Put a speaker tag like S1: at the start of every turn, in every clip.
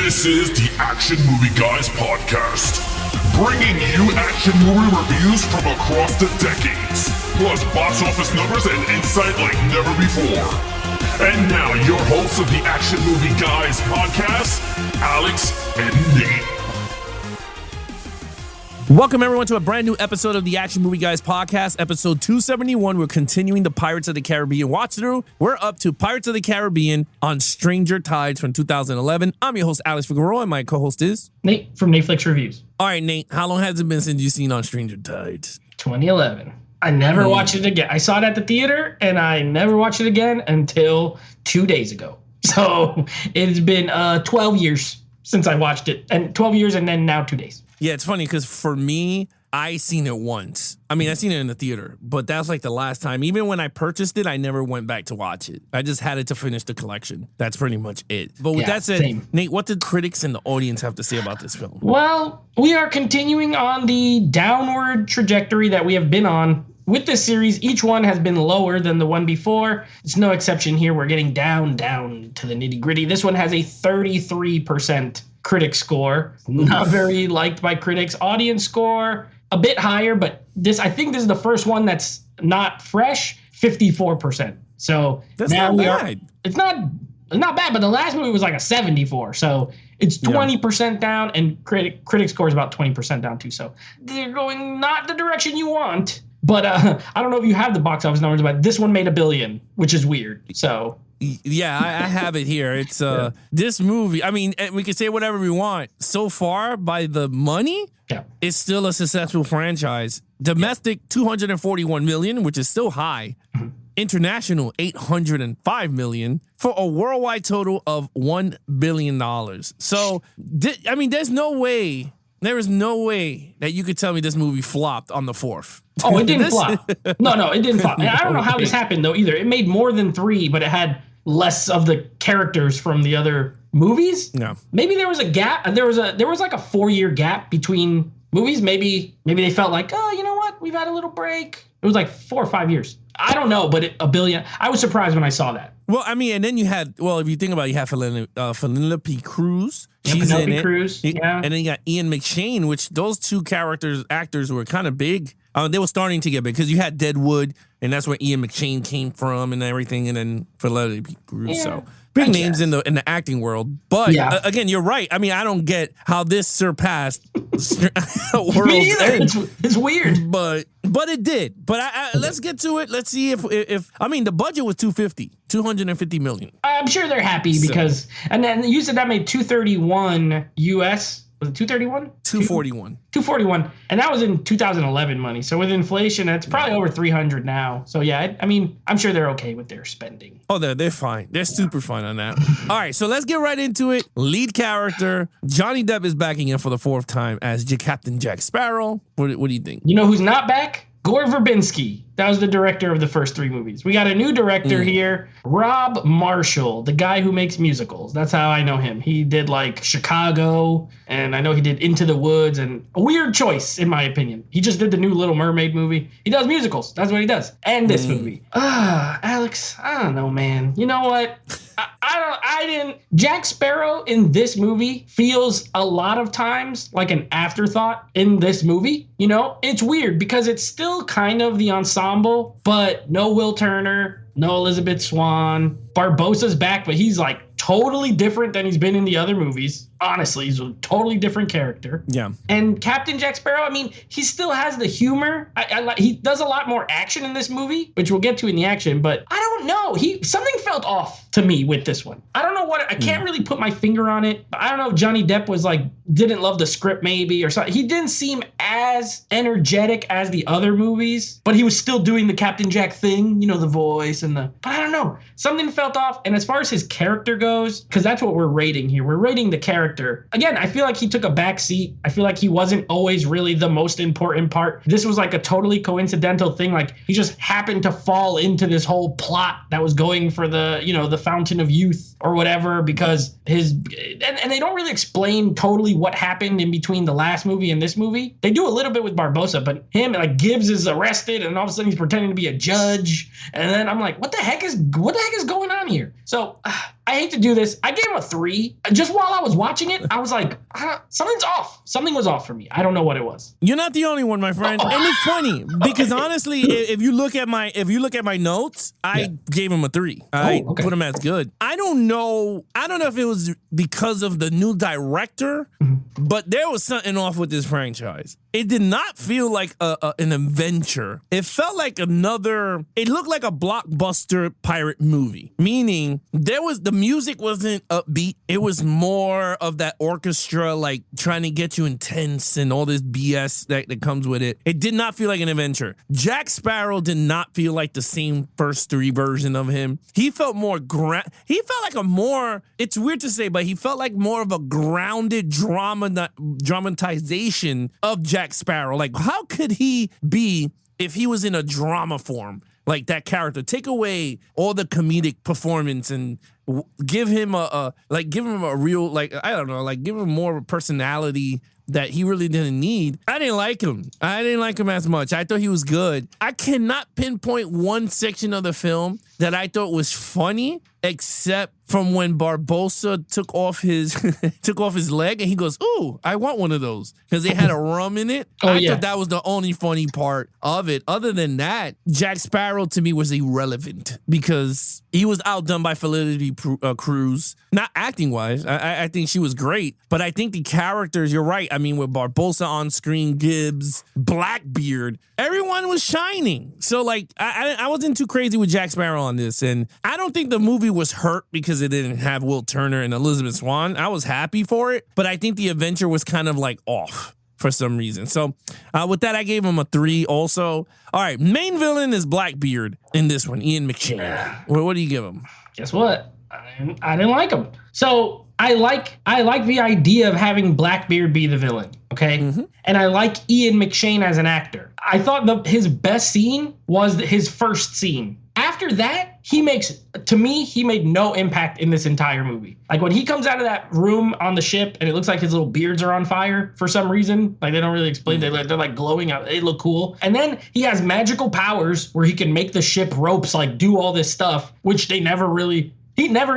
S1: This is the Action Movie Guys podcast, bringing you action movie reviews from across the decades, plus box office numbers and insight like never before. And now your hosts of the Action Movie Guys podcast, Alex and Nate.
S2: Welcome everyone to a brand new episode of the Action Movie Guys podcast, episode 271. We're continuing the Pirates of the Caribbean watch through. We're up to Pirates of the Caribbean on Stranger Tides from 2011. I'm your host, Alex Figueroa, and my co-host is
S3: Nate from Netflix Reviews.
S2: All right, Nate, how long has it been since you've seen on Stranger Tides?
S3: 2011. I never watched it again. I saw it at the theater, and I never watched it again until 2 days ago. So it's been 12 years since I watched it, and 12 years and then now 2 days.
S2: Yeah, it's funny because for me, I seen it once. I mean, I seen it in the theater, but that's like the last time. Even when I purchased it, I never went back to watch it. I just had it to finish the collection. That's pretty much it. But with that said,
S3: same.
S2: Nate, what did critics and the audience have to say about this film?
S3: Well, we are continuing on the downward trajectory that we have been on. With this series, each one has been lower than the one before. It's no exception here. We're getting down to the nitty gritty. This one has a 33% critic score. Not very liked by critics. Audience score, a bit higher, but I think this is the first one that's not fresh, 54%. So
S2: that's
S3: now
S2: not
S3: we
S2: bad.
S3: It's not bad, but the last movie was like a 74. So it's 20% down, and critic score is about 20% down too. So they're going not the direction you want. But I don't know if you have the box office numbers, but this one made $1 billion, which is weird. So
S2: yeah, I have it here. It's this movie. I mean, we can say whatever we want. So far, by the money, it's still a successful franchise. Domestic, $241 million, which is still high. International, $805 million, for a worldwide total of $1 billion. So, I mean, there is no way that you could tell me this movie flopped on the 4th.
S3: Oh, it didn't flop. No, it didn't flop. And I don't know how this happened, though, either. It made more than 3, but it had less of the characters from the other movies.
S2: No.
S3: Maybe there was a gap. There was like a 4-year gap between movies. Maybe they felt like, oh, you know what? We've had a little break. It was like 4 or 5 years. I don't know, but $1 billion. I was surprised when I saw that.
S2: Well, I mean, and then you had, if you think about it, you have Penelope Cruz. She's in it.
S3: Cruz, yeah.
S2: And then you got Ian McShane, which those two actors were kind of big. They were starting to get big because you had Deadwood, and that's where Ian McShane came from and everything, and then Penelope Cruz. Yeah. So big names in the acting world. But again, you're right. I mean, I don't get how this surpassed
S3: Me either. It's weird.
S2: But it did. But let's get to it. Let's see if I mean, the budget was $250 million.
S3: I'm sure they're happy because, and then you said that made 231 US. Was it 231?
S2: 241.
S3: 241. And that was in 2011 money. So with inflation, it's probably over 300 now. So yeah, I mean, I'm sure they're okay with their spending.
S2: Oh, they're fine. They're super fine on that. All right, so let's get right into it. Lead character, Johnny Depp is backing in for the 4th time as Captain Jack Sparrow. What do you think?
S3: You know who's not back? Gore Verbinski. That was the director of the first 3 movies. We got a new director here, Rob Marshall, the guy who makes musicals. That's how I know him. He did like Chicago, and I know he did Into the Woods, and a weird choice in my opinion. He just did the new Little Mermaid movie. He does musicals. That's what he does. And this movie. Alex, I don't know, man. You know what? Jack Sparrow in this movie feels a lot of times like an afterthought in this movie. You know, it's weird because it's still kind of the ensemble, but no Will Turner, no Elizabeth Swann. Barbossa's back, but he's like totally different than he's been in the other movies. Honestly, he's a totally different character.
S2: Yeah.
S3: And Captain Jack Sparrow, I mean, he still has the humor. He does a lot more action in this movie, which we'll get to in the action, but I don't know. Something felt off to me with this one. I don't know what, I can't really put my finger on it. I don't know if Johnny Depp was like, didn't love the script maybe or something. He didn't seem as energetic as the other movies, but he was still doing the Captain Jack thing, you know, the voice but I don't know. Something felt off. And as far as his character goes, because that's what we're rating here. We're rating the character. Again, I feel like he took a back seat. I feel like he wasn't always really the most important part. This was like a totally coincidental thing. Like he just happened to fall into this whole plot that was going for the Fountain of Youth or whatever, because and they don't really explain totally what happened in between the last movie and this movie. They do a little bit with Barbossa, but him, like Gibbs is arrested and all of a sudden he's pretending to be a judge. And then I'm like, what the heck is going on here? So I hate to do this. I gave him a 3. Just while I was watching it, I was like, something's off. Something was off for me. I don't know what it was.
S2: You're not the only one, my friend. And it's funny because honestly, if you look at my notes, I gave him a 3. I put him as good. I don't know if it was because of the new director, but there was something off with this franchise. It did not feel like an adventure. It felt like it looked like a blockbuster pirate movie, meaning the music wasn't upbeat. It was more of that orchestra, like trying to get you intense and all this BS that comes with it. It did not feel like an adventure. Jack Sparrow did not feel like the same first 3 version of him. He felt more he felt like it's weird to say, but he felt like more of a grounded dramatization of Jack Sparrow. Like, how could he be if he was in a drama form? Like that character, take away all the comedic performance and give him a real, like, I don't know, like give him more of a personality that he really didn't need. I didn't like him. I didn't like him as much. I thought he was good. I cannot pinpoint one section of the film that I thought was funny, except from when Barbossa took off his leg and he goes, "Ooh, I want one of those," because they had a rum in it. I thought that was the only funny part of it. Other than that, Jack Sparrow to me was irrelevant because he was outdone by Felicity Cruz. Not acting wise, I think she was great, but I think the characters. You're right. I mean, with Barbossa on screen, Gibbs, Blackbeard, everyone was shining. So like, I wasn't too crazy with Jack Sparrow on this, and I don't think the movie was hurt because it didn't have Will Turner and Elizabeth Swann. I was happy for it, but I think the adventure was kind of like off for some reason. So with that, I gave him a 3 also. All right, main villain is Blackbeard in this one, Ian McShane. What do you give him?
S3: Guess what? I didn't like him. So I like the idea of having Blackbeard be the villain, okay? Mm-hmm. And I like Ian McShane as an actor. I thought his best scene was his first scene. After that, he made no impact in this entire movie. Like when he comes out of that room on the ship and it looks like his little beards are on fire for some reason. Like they don't really explain. They're like glowing out. They look cool. And then he has magical powers where he can make the ship ropes, like do all this stuff, which he never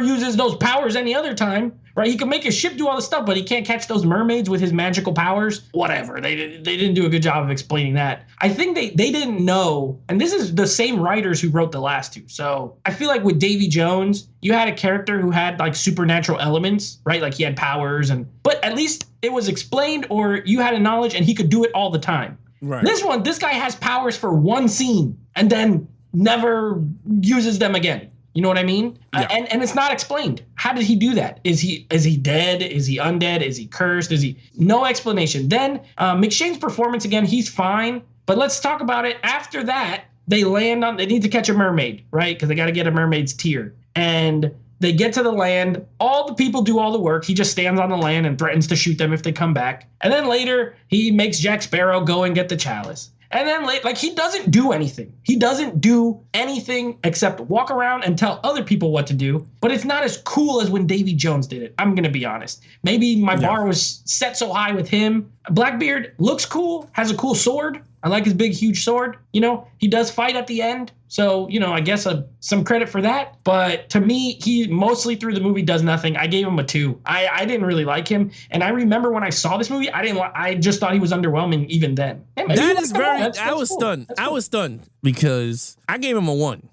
S3: uses those powers any other time. Right, he can make his ship do all this stuff, but he can't catch those mermaids with his magical powers. Whatever, they didn't do a good job of explaining that. I think they didn't know, and this is the same writers who wrote the last 2. So I feel like with Davy Jones, you had a character who had like supernatural elements, right? Like he had powers, but at least it was explained, or you had a knowledge, and he could do it all the time. Right. This guy has powers for one scene and then never uses them again. You know what I mean? Yeah. And it's not explained. How did he do that? Is he dead? Is he undead? Is he cursed? No explanation. Then McShane's performance again, he's fine. But let's talk about it. After that, they need to catch a mermaid, right? Because they got to get a mermaid's tear. And they get to the land. All the people do all the work. He just stands on the land and threatens to shoot them if they come back. And then later, he makes Jack Sparrow go and get the chalice. And then, like, he doesn't do anything. He doesn't do anything except walk around and tell other people what to do. But it's not as cool as when Davy Jones did it. I'm going to be honest. Maybe my bar was set so high with him. Blackbeard looks cool, has a cool sword. I like his big, huge sword. You know, he does fight at the end. So, you know, I guess some credit for that. But to me, he mostly through the movie does nothing. I gave him a 2. I didn't really like him. And I remember when I saw this movie, I just thought he was underwhelming even then. Hey,
S2: I was stunned. Cool. I was stunned because I gave him a 1.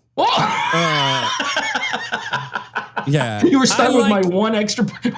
S2: Yeah,
S3: you were stunned with my one extra point.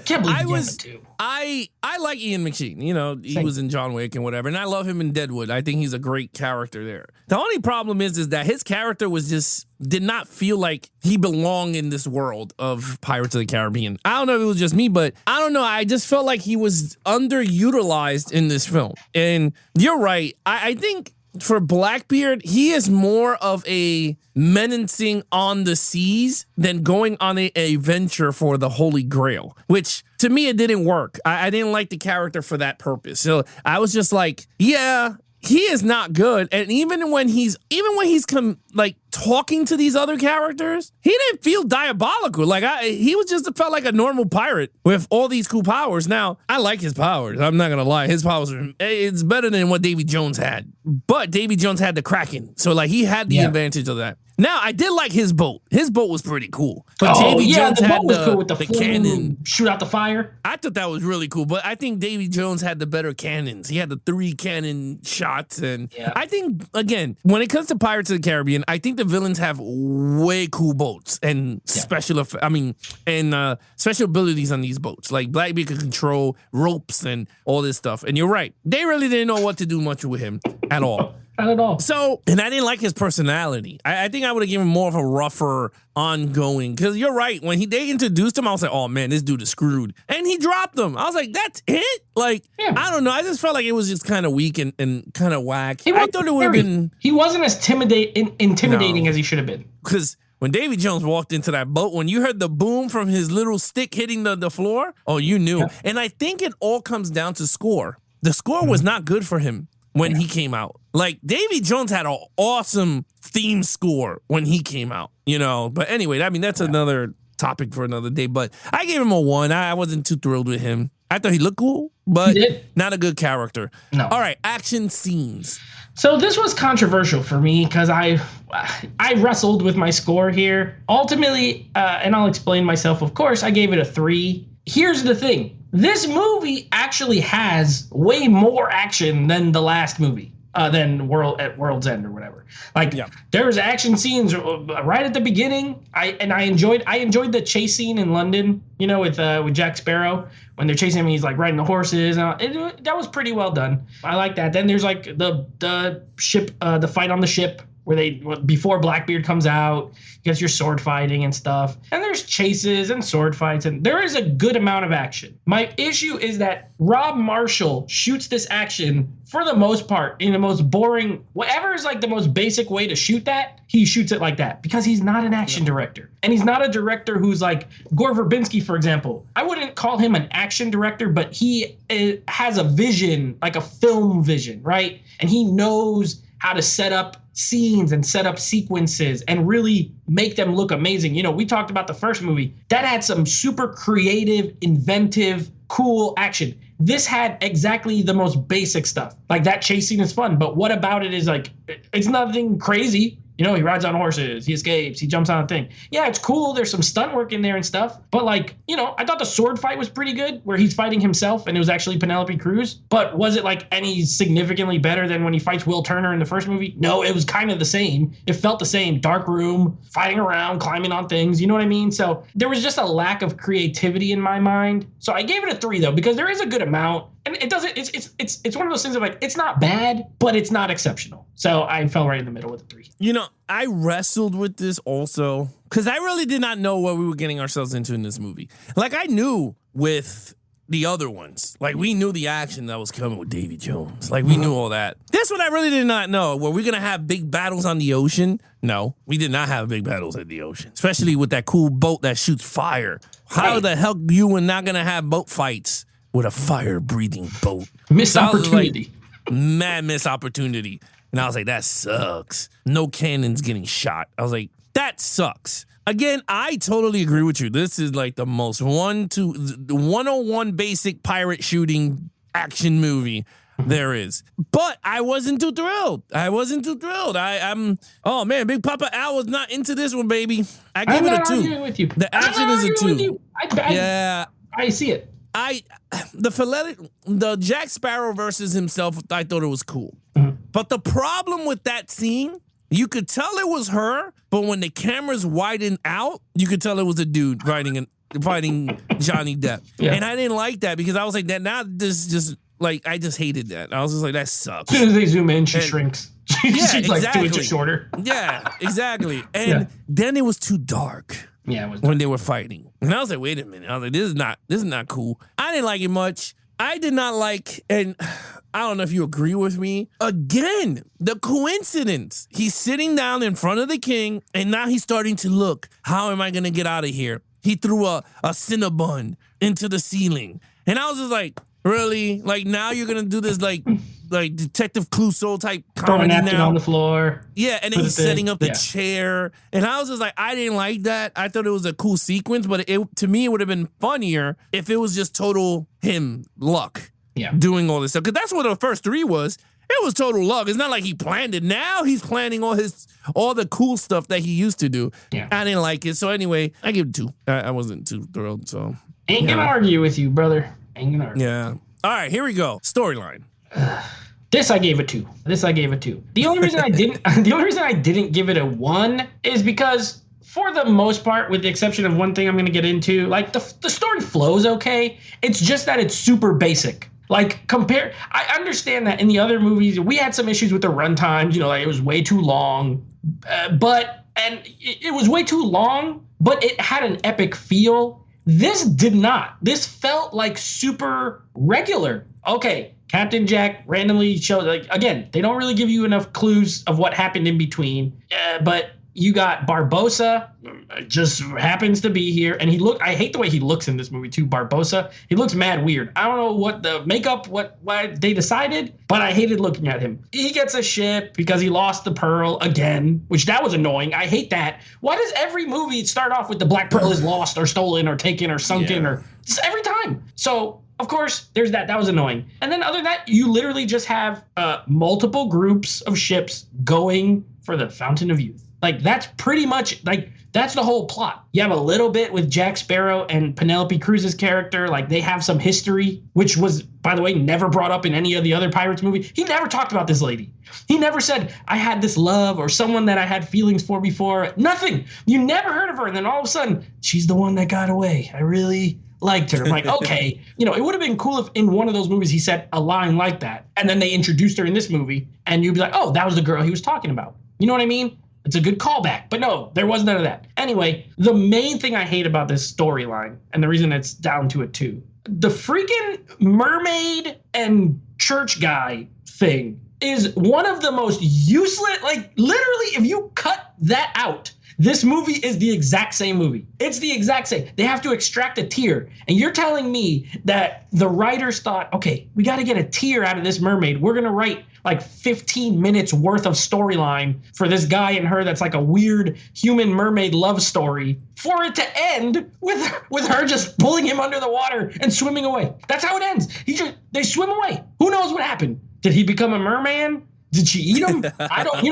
S3: Can't believe you was.
S2: I like Ian McShane. You know, he was in John Wick and whatever, and I love him in Deadwood. I think he's a great character there. The only problem is that his character did not feel like he belonged in this world of Pirates of the Caribbean. I don't know if it was just me, but I don't know. I just felt like he was underutilized in this film. And you're right. I think for Blackbeard, he is more of a menacing on the seas than going on a venture for the Holy Grail, which to me, it didn't work. I didn't like the character for that purpose. So I was just like, yeah, he is not good. And even when he's talking to these other characters, he didn't feel diabolical. Like he was just felt like a normal pirate with all these cool powers. Now, I like his powers. I'm not going to lie. His powers it's better than what Davy Jones had. But Davy Jones had the Kraken. So like he had the advantage of that. Now, I did like his boat. His boat was pretty cool. But
S3: Davy
S2: Jones
S3: the
S2: had
S3: boat was cool with the
S2: cannon.
S3: Shoot out the fire.
S2: I thought that was really cool. But I think Davy Jones had the better cannons. He had the 3 cannon shots. And I think, again, when it comes to Pirates of the Caribbean, I think the villains have way cool boats and special abilities on these boats. Like Blackbeard could control ropes and all this stuff. And you're right. They really didn't know what to do much with him at all.
S3: Not at all.
S2: So, and I didn't like his personality. I think I would have given him more of a rougher, ongoing. Because you're right. When they introduced him, I was like, oh man, this dude is screwed. And he dropped him. I was like, that's it? Like, I don't know. I just felt like it was just kind of weak and kind of whack. I thought it would have been.
S3: He wasn't as intimidating as he should have been.
S2: Because when Davy Jones walked into that boat, when you heard the boom from his little stick hitting the floor, oh, you knew. And I think it all comes down to score. The score was not good for him when he came out. Like, Davy Jones had an awesome theme score when he came out, But anyway, I mean, that's another topic for another day. But I gave him a 1. I wasn't too thrilled with him. I thought he looked cool, but not a good character. No. All right, action scenes.
S3: So this was controversial for me because I wrestled with my score here. Ultimately, and I'll explain myself, of course, I gave it a 3. Here's the thing. This movie actually has way more action than the last movie. Than World's End or whatever. Like there's action scenes right at the beginning. I enjoyed the chase scene in London, with Jack Sparrow when they're chasing him. He's like riding the horses. That was pretty well done. I like that. Then there's like the ship, the fight on the ship where before Blackbeard comes out, you guys, you're sword fighting and stuff. And there's chases and sword fights, and there is a good amount of action. My issue is that Rob Marshall shoots this action for the most part in the most boring, whatever is like the most basic way to shoot that, he shoots it like that because he's not an action director. And he's not a director who's like Gore Verbinski, for example. I wouldn't call him an action director, but he has a vision, like a film vision, right? And he knows how to set up scenes and set up sequences and really make them look amazing. We talked about the first movie. That had some super creative, inventive, cool action. This had exactly the most basic stuff. Like that chase scene is fun, but what about it is like, it's nothing crazy. He rides on horses, he escapes, he jumps on a thing. Yeah, it's cool. There's some stunt work in there and stuff. But like, I thought the sword fight was pretty good where he's fighting himself and it was actually Penelope Cruz. But was it like any significantly better than when he fights Will Turner in the first movie? No, it was kind of the same. It felt the same. Dark room, fighting around, climbing on things. You know what I mean? So there was just a lack of creativity in my mind. So I gave it a 3 though, because there is a good amount. And it doesn't, it's one of those things of like, it's not bad, but it's not exceptional. So I fell right in the middle with a 3.
S2: I wrestled with this also because I really did not know what we were getting ourselves into in this movie. Like I knew with the other ones, like we knew the action that was coming with Davy Jones. Like we knew all that. This one I really did not know. Were we going to have big battles on the ocean? No, we did not have big battles at the ocean, especially with that cool boat that shoots fire. How the hell you were not going to have boat fights with a fire-breathing boat?
S3: Missed opportunity.
S2: Mad missed opportunity. And I was like, that sucks. No cannons getting shot. I was like, that sucks. Again, I totally agree with you. This is like the most 101 basic pirate shooting action movie there is. But I wasn't too thrilled. I'm oh man, Big Papa Al was not into this one, baby. I give it a 2.
S3: With you.
S2: The action is a 2.
S3: I see it.
S2: The Jack Sparrow versus himself, I thought it was cool. But the problem with that scene, you could tell it was her, but when the cameras widened out, you could tell it was a dude fighting Johnny Depp. Yeah. And I didn't like that because I was like, that now this just like I just hated that. I was just like, that sucks.
S3: As soon as they zoom in, she shrinks. She's like
S2: exactly.
S3: 2 inches shorter.
S2: Yeah, exactly. And then it was too dark.
S3: Yeah, it was
S2: when they were fighting. And I was like, wait a minute. I was like, this is not cool. I didn't like it much. I did not like, and I don't know if you agree with me. Again, the coincidence. He's sitting down in front of the king, and now he's starting to look, how am I going to get out of here? He threw a Cinnabon into the ceiling. And I was just like, really? Like, now you're going to do this, like Detective Clouseau type comedy now
S3: on the floor.
S2: Yeah, and then he's setting up the chair. And I was just like, I didn't like that. I thought it was a cool sequence, but to me, it would have been funnier if it was just total him luck doing all this stuff. Because that's what the first 3 was. It was total luck. It's not like he planned it. Now he's planning all the cool stuff that he used to do.
S3: Yeah.
S2: I didn't like it. So anyway, I give it 2. I wasn't too thrilled. So
S3: ain't gonna argue with you, brother. Ain't gonna argue.
S2: Yeah. All right, here we go. Storyline.
S3: This I gave a 2. The only reason I didn't give it a 1 is because for the most part, with the exception of one thing I'm gonna get into, like the story flows okay. It's just that it's super basic. Like I understand that in the other movies we had some issues with the runtimes. Like it was way too long, but it was way too long. But it had an epic feel. This did not. This felt like super regular. Okay, Captain Jack randomly showed. Like again, they don't really give you enough clues of what happened in between. But you got Barbossa, just happens to be here, and I hate the way he looks in this movie too, Barbossa. He looks mad weird. I don't know what the makeup, why they decided, but I hated looking at him. He gets a ship because he lost the pearl again, which that was annoying. I hate that. Why does every movie start off with the Black Pearl is lost or stolen or taken or sunken or just every time? So of course, there's that. That was annoying. And then other than that, you literally just have multiple groups of ships going for the Fountain of Youth. Like, that's pretty much, like, that's the whole plot. You have a little bit with Jack Sparrow and Penelope Cruz's character. Like, they have some history, which was, by the way, never brought up in any of the other Pirates movies. He never talked about this lady. He never said, I had this love or someone that I had feelings for before. Nothing. You never heard of her. And then all of a sudden, she's the one that got away. I really liked her. I'm like, okay, it would have been cool if in one of those movies he said a line like that. And then they introduced her in this movie. And you'd be like, oh, that was the girl he was talking about. You know what I mean? It's a good callback, but no, there was none of that. Anyway, the main thing I hate about this storyline, and the reason it's down to a 2, the freaking mermaid and church guy thing is one of the most useless, like literally, if you cut that out, this movie is the exact same movie. It's the exact same. They have to extract a tear. And you're telling me that the writers thought, okay, we got to get a tear out of this mermaid. We're going to write like 15 minutes worth of storyline for this guy and her that's like a weird human mermaid love story for it to end with her just pulling him under the water and swimming away. That's how it ends. They swim away. Who knows what happened? Did he become a merman? Did she eat him? I don't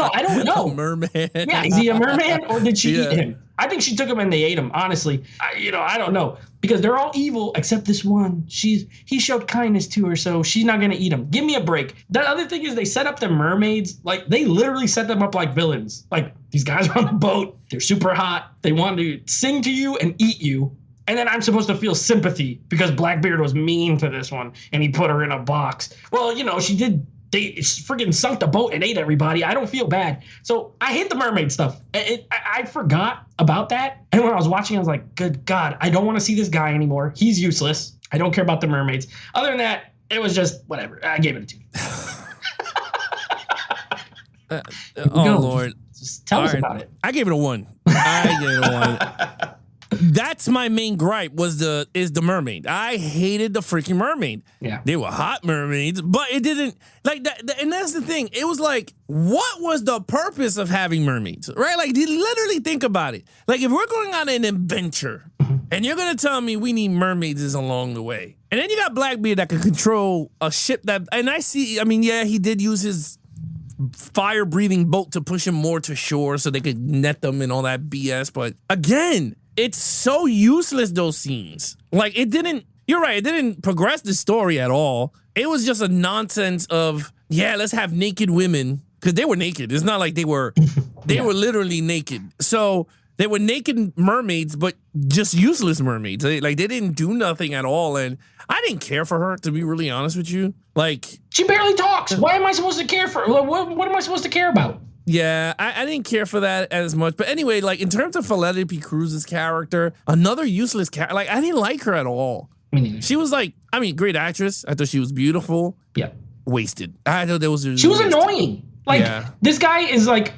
S3: know.
S2: A merman.
S3: Yeah, is he a merman or did she eat him? I think she took him and they ate him. Honestly, I don't know because they're all evil except this one. He showed kindness to her, so she's not gonna eat him. Give me a break. That other thing is they set up the mermaids like they literally set them up like villains. Like these guys are on the boat. They're super hot. They want to sing to you and eat you. And then I'm supposed to feel sympathy because Blackbeard was mean to this one and he put her in a box. Well, she did. They freaking sunk the boat and ate everybody. I don't feel bad. So I hate the mermaid stuff. I forgot about that. And when I was watching, I was like, good God, I don't want to see this guy anymore. He's useless. I don't care about the mermaids. Other than that, it was just whatever. I gave it a 2.
S2: Lord.
S3: Just tell us about it.
S2: I gave it a 1. That's my main gripe is the mermaid. I hated the freaking mermaid.
S3: Yeah.
S2: They were hot mermaids, but it didn't like that. And that's the thing. It was like, what was the purpose of having mermaids? Right? Like, you literally think about it. Like, if we're going on an adventure and you're going to tell me we need mermaids along the way, and then you got Blackbeard that can control a ship he did use his fire breathing boat to push him more to shore so they could net them and all that BS. But again, it's so useless, those scenes. Like, you're right, it didn't progress the story at all. It was just a nonsense of, let's have naked women, because they were naked. It's not like they were were literally naked. So they were naked mermaids, but just useless mermaids. They didn't do nothing at all. And I didn't care for her, to be really honest with you. Like,
S3: she barely talks. Why am I supposed to care for her? What am I supposed to care about?
S2: Yeah, I didn't care for that as much. But anyway, like, in terms of Penelope Cruz's character, another useless character. Like, I didn't like her at all. She was like, great actress. I thought she was beautiful.
S3: Yeah.
S2: Wasted. I thought she
S3: was annoying. Like, this guy is like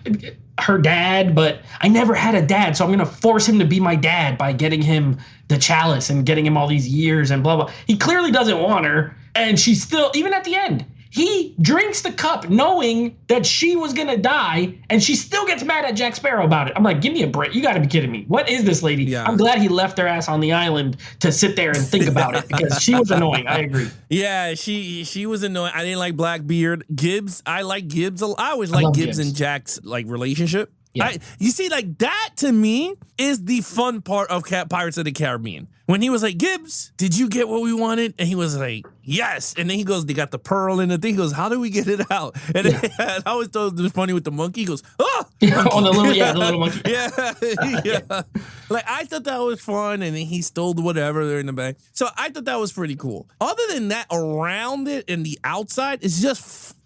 S3: her dad, but I never had a dad, so I'm going to force him to be my dad by getting him the chalice and getting him all these years and blah, blah. He clearly doesn't want her. And she's still, even at the end, He drinks the cup knowing that she was going to die, and she still gets mad at Jack Sparrow about it. I'm like, give me a break. You got to be kidding me. What is this lady? Yeah. I'm glad he left her ass on the island to sit there and think about it because she was annoying. I agree.
S2: Yeah, she was annoying. I didn't like Blackbeard. Gibbs, I like Gibbs. I always like Gibbs and Jack's like relationship. Yeah. You see, like that to me is the fun part of Pirates of the Caribbean. When he was like, Gibbs, did you get what we wanted? And he was like, yes. And then he goes, they got the pearl in the thing. He goes, how do we get it out? And I always thought it was funny with the monkey. He goes, oh,
S3: on the little monkey.
S2: Yeah. Like, I thought that was fun. And then he stole whatever there in the back. So I thought that was pretty cool. Other than that, around it and the outside, it's just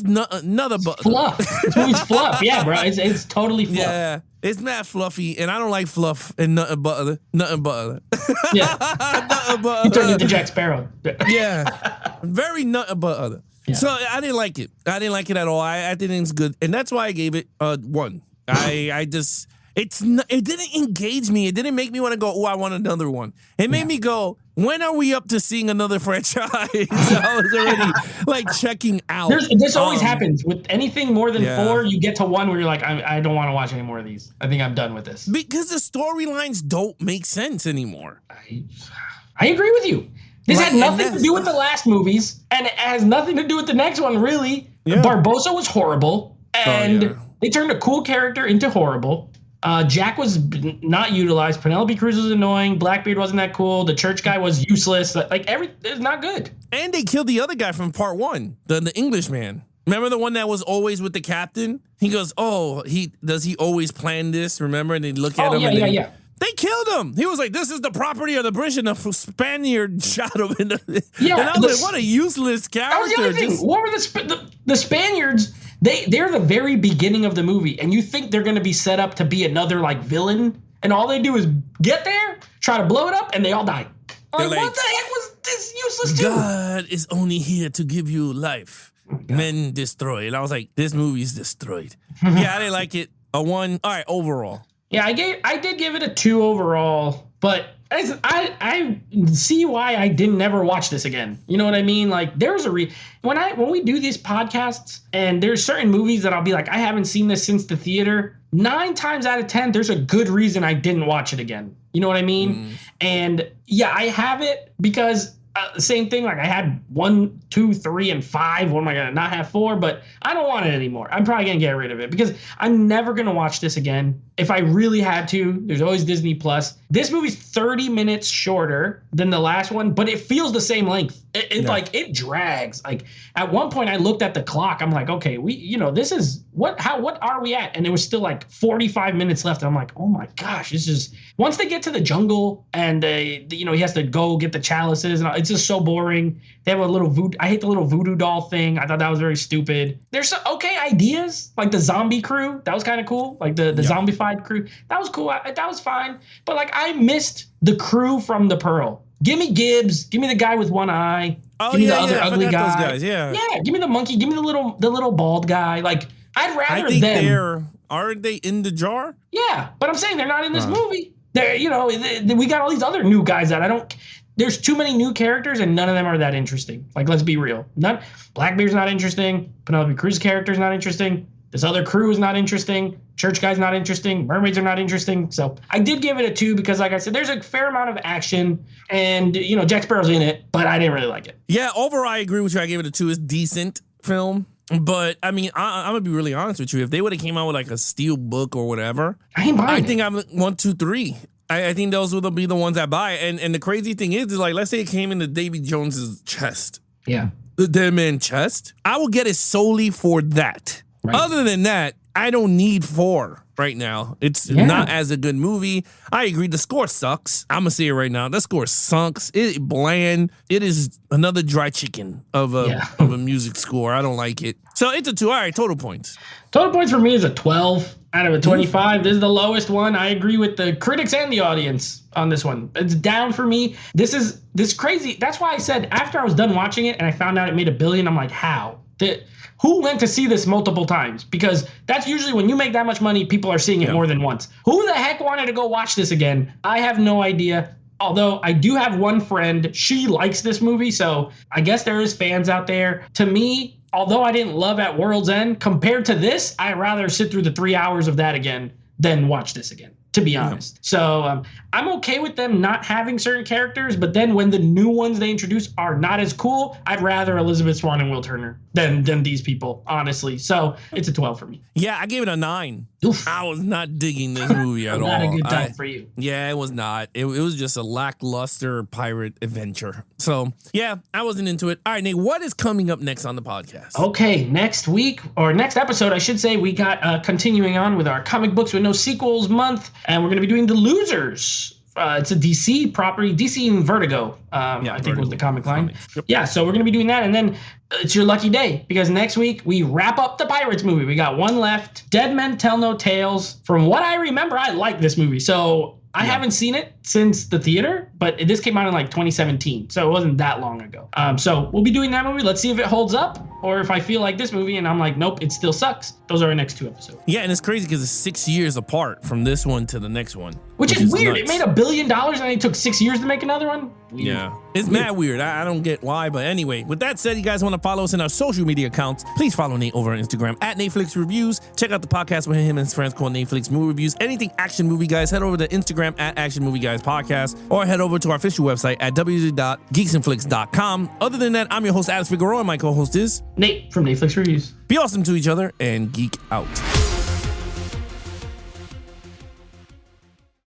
S2: another
S3: fluff. This movie's fluff. Yeah, bro. It's totally fluff.
S2: Yeah. It's not fluffy, and I don't like fluff and nothing but other.
S3: Yeah.
S2: Nothing but
S3: you turned into Jack Sparrow.
S2: Yeah. Very nothing but other. Yeah. So I didn't like it. I didn't like it at all. I think it's good. And that's why I gave it 1. It didn't engage me. It didn't make me want to go, oh, I want another one. It made me go, when are we up to seeing another franchise? I was already like checking out.
S3: This always happens with anything more than 4. You get to 1 where you're like, I don't want to watch any more of these. I think I'm done with this
S2: because the storylines don't make sense anymore.
S3: I agree with you. This had nothing to do with the last movies, and it has nothing to do with the next one. Really, Barbossa was horrible, and they turned a cool character into horrible. Jack was not utilized. Penelope Cruz was annoying. Blackbeard wasn't that cool. The church guy was useless. It's not good.
S2: And they killed the other guy from part 1, the Englishman. Remember the one that was always with the captain? He goes, oh, does he always plan this? Remember? And they look at him.
S3: Yeah.
S2: They killed him. He was like, this is the property of the British, and the Spaniard shot him. And I was like, what a useless character.
S3: That was the other thing. What were the Spaniards? They're the very beginning of the movie, and you think they're going to be set up to be another like villain, and all they do is get there, try to blow it up, and they all die. Like, what the heck was this useless too?
S2: God is only here to give you life. Men destroy. And I was like, this movie's destroyed. Yeah, I didn't like it. A 1. All right, overall.
S3: Yeah, I did give it a 2 overall, but I see why I didn't ever watch this again. You know what I mean? Like there's when we do these podcasts and there's certain movies that I'll be like, I haven't seen this since the theater. 9 times out of 10, there's a good reason I didn't watch it again. You know what I mean? And yeah, I have it because same thing. Like I had 1, 2, 3, and 5. What am I gonna not have 4? But I don't want it anymore. I'm probably gonna get rid of it because I'm never gonna watch this again. If I really had to, there's always Disney Plus. This movie's 30 minutes shorter than the last one, but it feels the same length. Like it drags. Like at one point I looked at the clock. I'm like, okay, this is what are we at? And there was still like 45 minutes left. And I'm like, oh my gosh, this is once they get to the jungle and he has to go get the chalices and it's just so boring. They have a little I hate the little voodoo doll thing. I thought that was very stupid. There's some okay ideas like the zombie crew. That was kind of cool. Like the zombified crew. That was cool. That was fine. But like I missed the crew from the Pearl. Give me Gibbs. Give me the guy with one eye.
S2: Oh,
S3: give me the other ugly guy.
S2: Those guys, yeah.
S3: Give me the monkey. Give me the little bald guy. Like I'd rather them.
S2: Aren't they in the jar?
S3: Yeah, but I'm saying they're not in this movie. They're we got all these other new guys that I don't. There's too many new characters and none of them are that interesting. Like let's be real. Blackbeard's not interesting. Penelope Cruz's character's not interesting. This other crew is not interesting. Church guy's not interesting. Mermaids are not interesting. So I did give it a 2 because, like I said, there's a fair amount of action and, Jack Sparrow's in it, but I didn't really like it.
S2: Yeah, overall, I agree with you. I gave it a 2. It's decent film. But, I mean, I'm going to be really honest with you. If they would have came out with, like, a steel book or whatever, I think I'm 1, 2, 3. I think those will be the ones I buy. And the crazy thing is, like, let's say it came into Davy Jones's chest.
S3: Yeah.
S2: The Dead Man chest. I will get it solely for that. Right. Other than that, I don't need 4 right now. It's not as a good movie. I agree. The score sucks. I'm going to say it right now. The score sucks. It's bland. It is another dry chicken of a music score. I don't like it. So it's a 2. All right, total points.
S3: Total points for me is a 12 out of a 25. This is the lowest one. I agree with the critics and the audience on this one. It's down for me. This is crazy. That's why I said after I was done watching it and I found out it made $1 billion, I'm like, how? Who went to see this multiple times? Because that's usually when you make that much money, people are seeing it more than once. Who the heck wanted to go watch this again? I have no idea. Although I do have one friend, she likes this movie, so I guess there is fans out there. To me, although I didn't love At World's End, compared to this, I'd rather sit through the 3 hours of that again than watch this again, to be honest. So I'm okay with them not having certain characters, but then when the new ones they introduce are not as cool, I'd rather Elizabeth Swann and Will Turner than these people, honestly. So it's a 12 for me.
S2: Yeah, I gave it a 9.
S3: Oof.
S2: I was not digging this movie at all.
S3: Not a good time for you.
S2: Yeah, it was not. It was just a lackluster pirate adventure. So, yeah, I wasn't into it. All right, Nate, what is coming up next on the podcast?
S3: Okay, next week, or next episode, I should say, we got continuing on with our comic books with no sequels month, and we're going to be doing The Losers. It's a DC property, DC and Vertigo, I think was the comic line. Yep. Yeah, so we're going to be doing that. And then it's your lucky day because next week we wrap up the Pirates movie. We got one left, Dead Men Tell No Tales. From what I remember, I like this movie. So I haven't seen it since the theater, but this came out in like 2017. So it wasn't that long ago. So we'll be doing that movie. Let's see if it holds up or if I feel like this movie and I'm like, nope, it still sucks. Those are our next 2 episodes.
S2: Yeah, and it's crazy because it's 6 years apart from this one to the next one.
S3: Which is weird.
S2: Nuts.
S3: It made $1 billion and it took 6 years to make another one. Weird.
S2: Yeah, it's mad weird. I don't get why, but anyway, with that said, you guys want to follow us in our social media accounts, please follow Nate over on Instagram at Netflix Reviews. Check out the podcast with him and his friends called Netflix Movie Reviews. Anything Action Movie Guys, head over to Instagram at Action Movie Guys Podcast or head over to our official website at www.geeksandflix.com. Other than that, I'm your host, Alex Figueroa, and my co-host is
S3: Nate from Netflix Reviews.
S2: Be awesome to each other and geek out.